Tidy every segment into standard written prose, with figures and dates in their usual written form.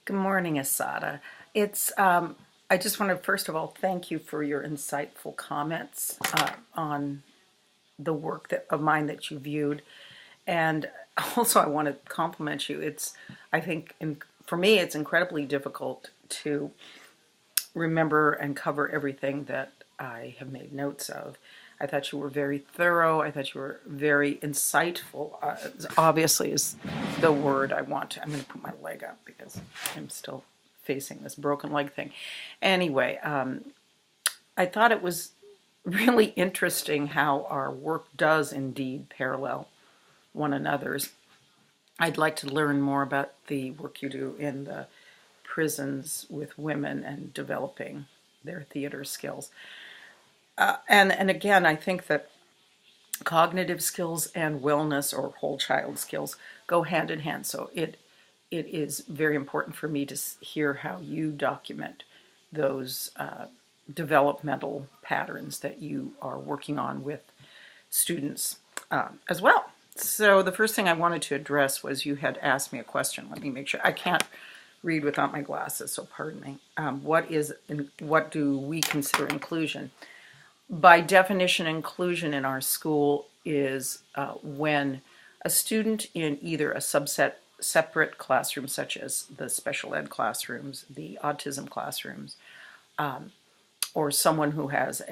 Good morning, Assata. I just want to first of all thank you for your insightful comments on the work of mine that you viewed. And also, I want to compliment you. I think, for me, it's incredibly difficult to remember and cover everything that I have made notes of. I thought you were very thorough. I thought you were very insightful. Obviously, is the word I want to. I'm going to put my leg up because I'm still facing this broken leg thing. Anyway, I thought it was really interesting how our work does indeed parallel one another's. I'd like to learn more about the work you do in the prisons with women and developing their theater skills. And again, I think that cognitive skills and wellness or whole child skills go hand in hand. So it is very important for me to hear how you document those developmental patterns that you are working on with students as well. So the first thing I wanted to address was you had asked me a question. Let me make sure. I can't read without my glasses, so pardon me. What do we consider inclusion? By definition, inclusion in our school is when a student in either a separate classroom, such as the special ed classrooms, the autism classrooms, or someone who has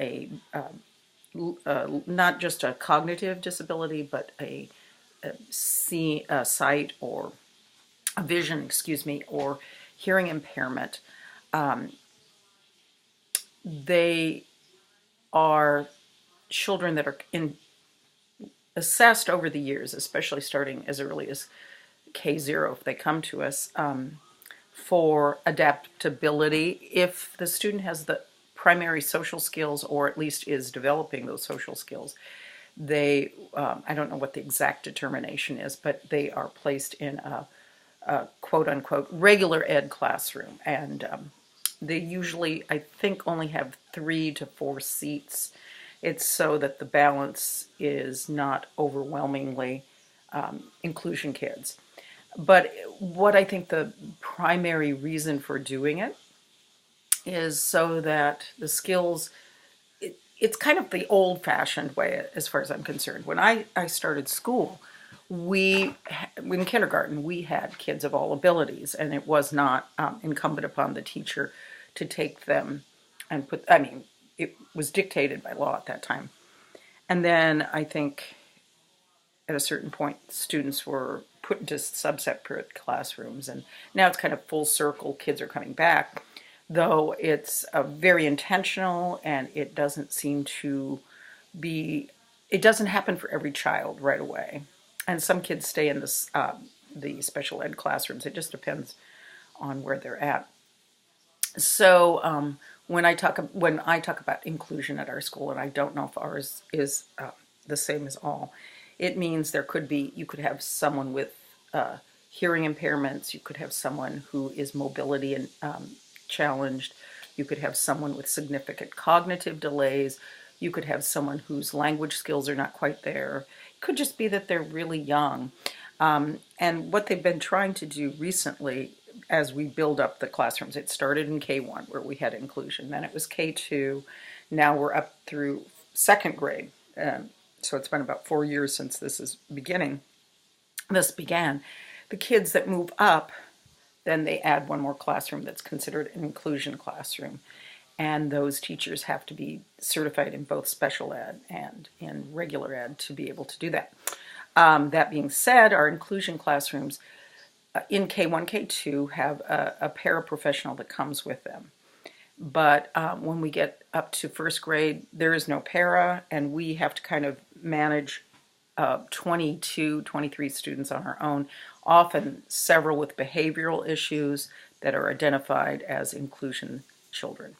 not just a cognitive disability, but a sight or a vision, or hearing impairment. They are children that are assessed over the years, especially starting as early as K0 if they come to us, for adaptability. If the student has the primary social skills, or at least is developing those social skills, I don't know what the exact determination is, but they are placed in a quote unquote regular ed classroom. And they usually, I think, only have 3 to 4 seats. It's so that the balance is not overwhelmingly inclusion kids. But what I think the primary reason for doing it is so that the skills, it's kind of the old-fashioned way as far as I'm concerned. When I started school, in kindergarten, we had kids of all abilities, and it was not incumbent upon the teacher to take them and it was dictated by law at that time. And then I think at a certain point, students were put into sub-separate classrooms, and now it's kind of full circle. Kids are coming back, though it's very intentional, and it doesn't seem to be, it doesn't happen for every child right away. And some kids stay in the special ed classrooms. It just depends on where they're at. So when I talk about inclusion at our school, and I don't know if ours is the same as all, it means you could have someone with hearing impairments, you could have someone who is mobility and challenged, you could have someone with significant cognitive delays, you could have someone whose language skills are not quite there. It could just be that they're really young. And what they've been trying to do recently, as we build up the classrooms, it started in K1 where we had inclusion, then it was K2, now we're up through second grade. So it's been about 4 years since this began. The kids that move up, then they add one more classroom that's considered an inclusion classroom. And those teachers have to be certified in both special ed and in regular ed to be able to do that. That being said, our inclusion classrooms in K1, K2 have a paraprofessional that comes with them. But when we get up to first grade, there is no para, and we have to kind of manage 22, 23 students on our own, often several with behavioral issues that are identified as inclusion children.